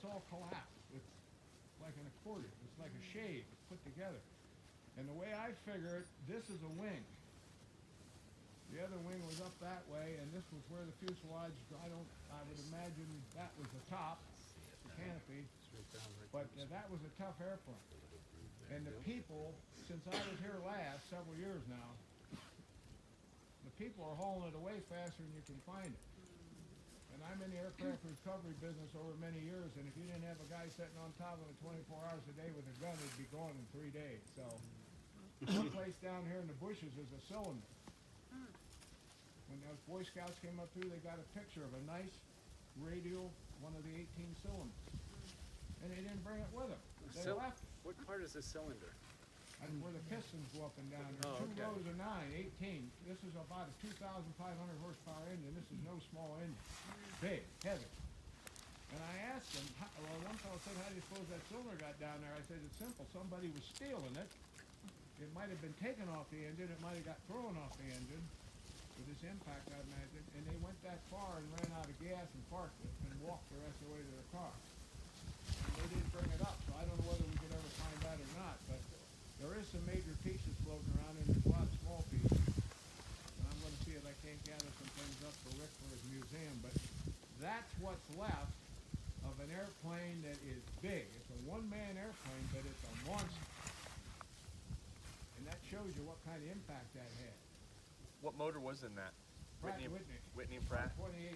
it's all collapsed. It's like an accordion. It's like a shade put together. And the way I figure it, this is a wing. The other wing was up that way, and this was where the fuselage, I would imagine that was the top, the canopy, but that was a tough airplane. And the people, since I was here last, several years now, the people are hauling it away faster than you can find it. And I'm in the aircraft recovery business over many years, and if you didn't have a guy sitting on top of it 24 hours a day with a gun, it'd be gone in 3 days. So, one place down here in the bushes is a cylinder. When those Boy Scouts came up through, they got a picture of a nice radial, one of the 18 cylinders. And they didn't bring it with them. They left it. What part is the cylinder? That's where the pistons go up and down. There's two rows of 9, 18. This is about a 2,500 horsepower engine. This is no small engine. Big, heavy. And I asked them, one fellow said, how do you suppose that cylinder got down there? I said, it's simple. Somebody was stealing it. It might have been taken off the engine. It might have got thrown off the engine with this impact, I imagine. And they went that far and ran out of gas and parked it and walked the rest of the way to their car. And they didn't bring it up, so I don't know whether we could ever find that or not. But there is some major pieces floating around, and there's a lot of small pieces. And I'm going to see if I can't gather some things up for Rick for his museum. But that's what's left of an airplane that is big. It's a one-man airplane, but it's a monster. And that shows you what kind of impact that had. What motor was in that? Pratt Whitney and Pratt? 2800.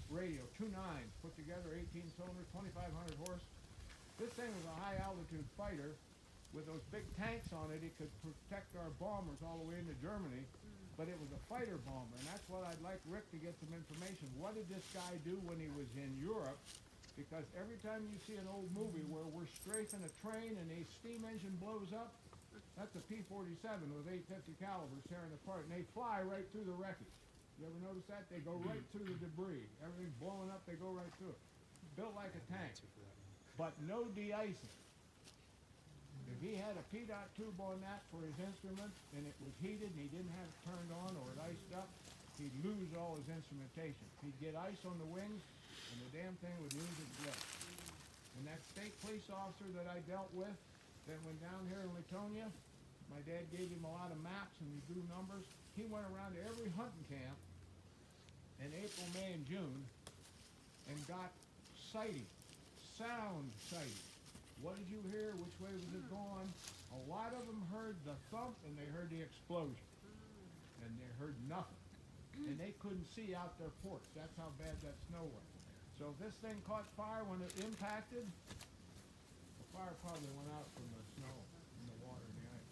Radio, 2.9, put together 18 cylinders, 2,500 horse. This thing was a high altitude fighter. With those big tanks on it, it could protect our bombers all the way into Germany, but it was a fighter bomber, and that's what I'd like Rick to get some information. What did this guy do when he was in Europe? Because every time you see an old movie where we're strafing a train and a steam engine blows up, that's a P-47 with 850 calibers tearing apart, and they fly right through the wreckage. You ever notice that? They go right through the debris. Everything's blowing up, they go right through it. Built like a tank, but no de-icing. If he had a P-dot tube on that for his instrument and it was heated and he didn't have it turned on or it iced up, he'd lose all his instrumentation. He'd get ice on the wings and the damn thing would lose its lift. And that state police officer that I dealt with that went down here in Latonia, my dad gave him a lot of maps and he drew numbers. He went around to every hunting camp in April, May, and June and got sighting, sound sighting. What did you hear? Which way was it going? A lot of them heard the thump and they heard the explosion. And they heard nothing. And they couldn't see out their ports. That's how bad that snow was. So if this thing caught fire when it impacted, the fire probably went out from the snow and the water and the ice.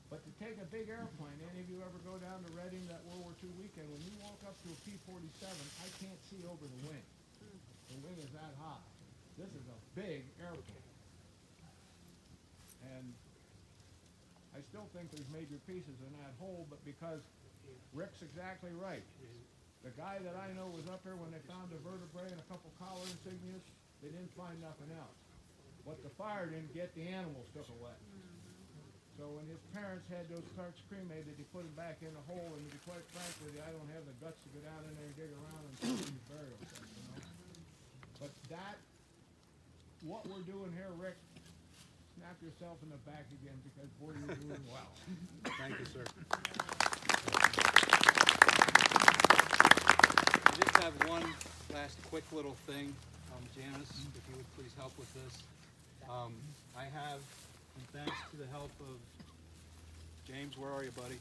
But to take a big airplane, any of you ever go down to Reading that World War II weekend, when you walk up to a P-47, I can't see over the wing. The wing is that high. This is a big airplane. And I still think there's major pieces in that hole, but because Rick's exactly right. The guy that I know was up here when they found the vertebrae and a couple collar insignias, they didn't find nothing else. What the fire didn't get, the animals took away. So when his parents had those clerks cremated, they put them back in the hole, and to be quite frank with you, I don't have the guts to go down in there and dig around and see these burial sites, you know. But that, what we're doing here, Rick, snap yourself in the back again because boy, you're doing well. Thank you, sir. I just have one last quick little thing. Janice, if you would please help with this. I have, and thanks to the help of James, where are you, buddy?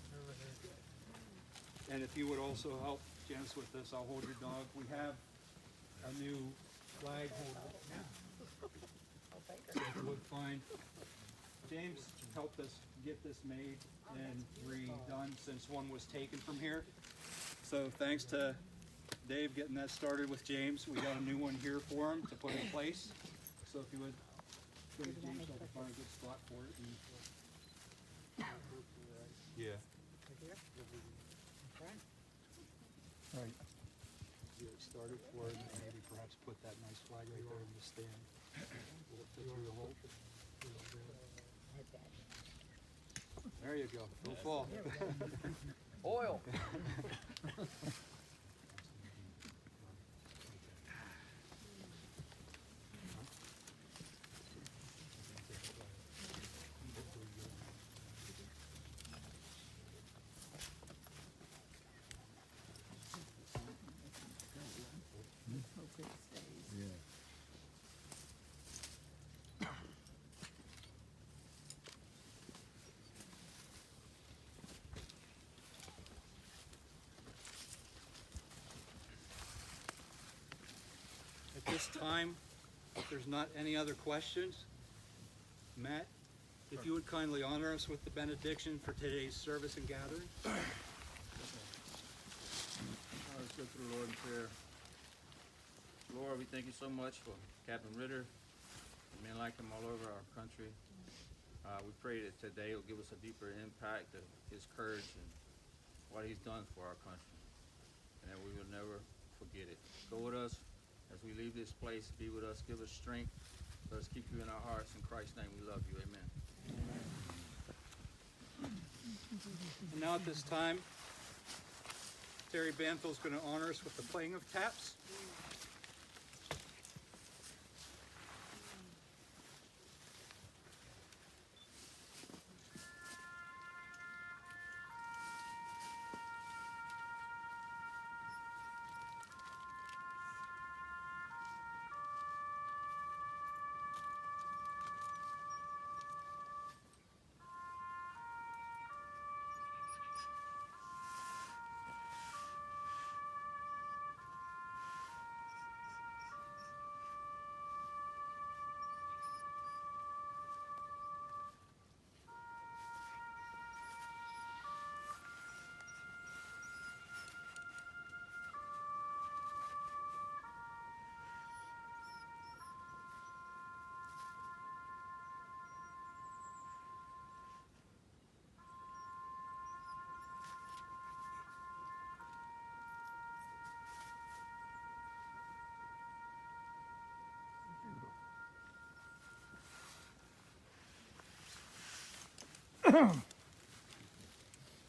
And if you would also help Janice with this, I'll hold your dog. We have a new flag holder. So if you would find, James helped us get this made and redone since one was taken from here. So thanks to Dave getting that started with James, we got a new one here for him to put in place. So if you would, please, James, help us find a good spot for it. Yeah. All right. Get it started for it, and maybe perhaps put that nice flag right there in the stand. Will it fit through the hole? There you go. Don't fall. Oil. At this time, if there's not any other questions, Matt, if you would kindly honor us with the benediction for today's service and gathering. Let's go through the Lord in prayer. Lord, we thank you so much for Captain Ritter and men like him all over our country. We pray that today will give us a deeper impact of his courage and what he's done for our country, and that we will never forget it. Go with us as we leave this place. Be with us. Give us strength. Let us keep you in our hearts. In Christ's name we love you. Amen. And now at this time, Terry Banfield is going to honor us with the playing of taps.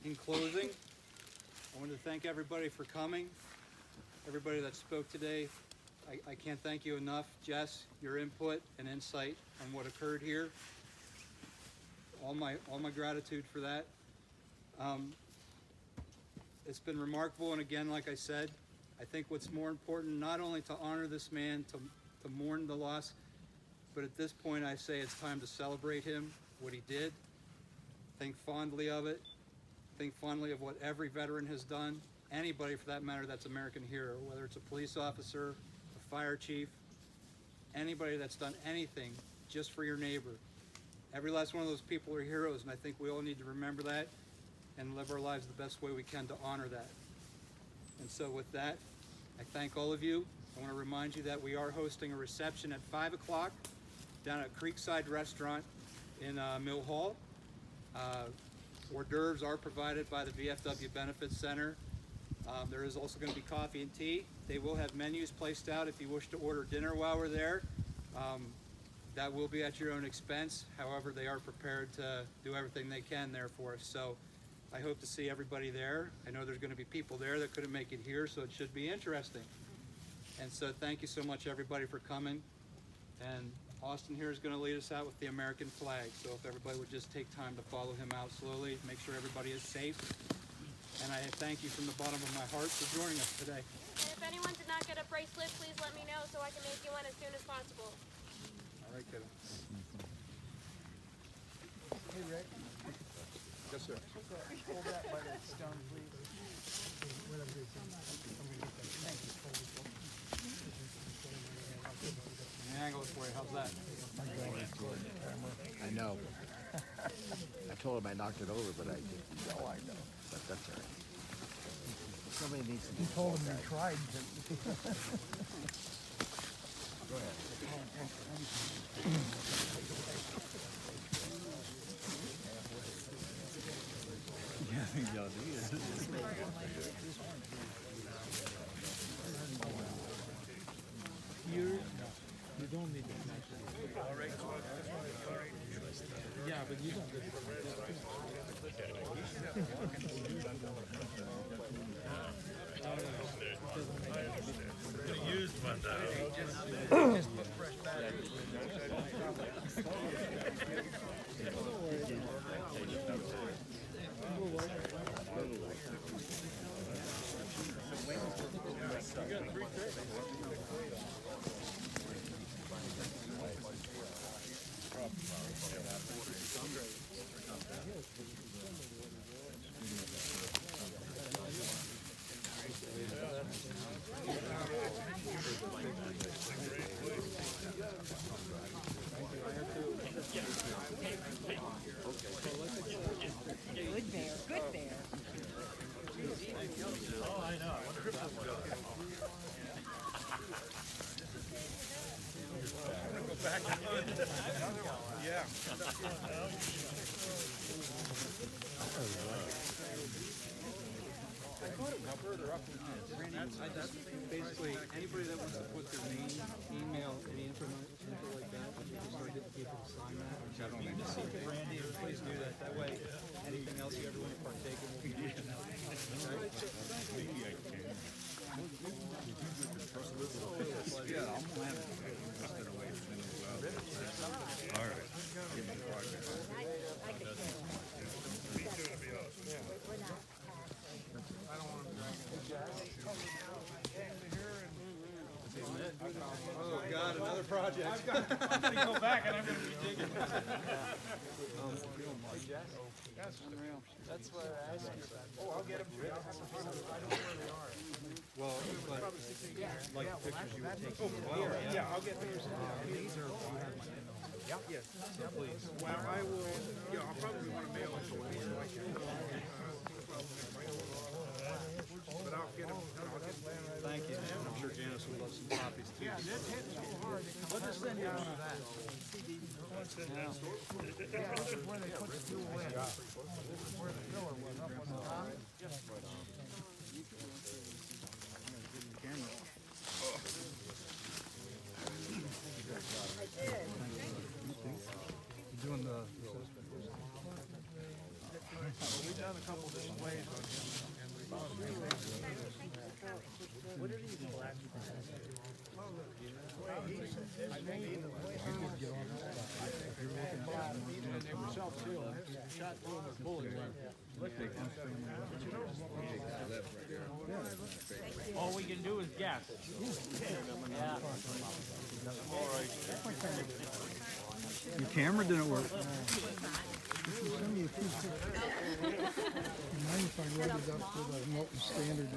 In closing, I want to thank everybody for coming, everybody that spoke today. I can't thank you enough. Jess, your input and insight on what occurred here. All my gratitude for that. It's been remarkable, and again, like I said, I think what's more important, not only to honor this man, to mourn the loss, but at this point I say it's time to celebrate him, what he did. Think fondly of it. Think fondly of what every veteran has done. Anybody, for that matter, that's American hero, whether it's a police officer, a fire chief, anybody that's done anything just for your neighbor. Every last one of those people are heroes, and I think we all need to remember that and live our lives the best way we can to honor that. And so with that, I thank all of you. I want to remind you that we are hosting a reception at 5 o'clock down at Creekside Restaurant in Mill Hall. Hors d'oeuvres are provided by the VFW Benefits Center. There is also going to be coffee and tea. They will have menus placed out if you wish to order dinner while we're there. That will be at your own expense. However, they are prepared to do everything they can there for us. So I hope to see everybody there. I know there's going to be people there that couldn't make it here, so it should be interesting. And so thank you so much, everybody, for coming. And Austin here is going to lead us out with the American flag. So if everybody would just take time to follow him out slowly, make sure everybody is safe. And I thank you from the bottom of my heart for joining us today. And if anyone did not get a bracelet, please let me know so I can make you one as soon as possible. All right, kiddo. Hey, Rick. Yes, sir. Hold that by that stone, please. Angle it for you. How's that? I know. I told him I knocked it over, but I didn't. No, I know. But that's all right. Somebody needs to be told him you tried to. Go ahead. Yeah, I think y'all do. Here, you don't need the flash. Yeah, but you don't get I used one now. You got 3 credits. I just, basically, anybody that wants to put their name, email, any info like that, if you can start getting people to sign that. You can just see Randy, please do that. That way, anything else you ever want to partake in will be mentioned. Oh God, another project. I'm gonna go back and I'm gonna be digging. That's what I asked you about. Oh, I'll get them. I don't know where they are. Well, but like the pictures you were taking. Oh, Yeah, I'll get those. These are. Yes, please. Well, I will, yeah, I'll probably want to mail it to you. But I'll get them. Thank you. I'm sure Janice would love some copies too. Yeah, it's hitting so hard. We'll just send you one of that. Yeah, this is where they put the fuel in. This is where the filler was, up on the top. Doing the. We've done a couple different ways, and we found a great What are these black? and they were self-sealed. Shot through them with bullets. All we can do is guess. Your camera didn't work. Mind if I write it up with a Milton Standard?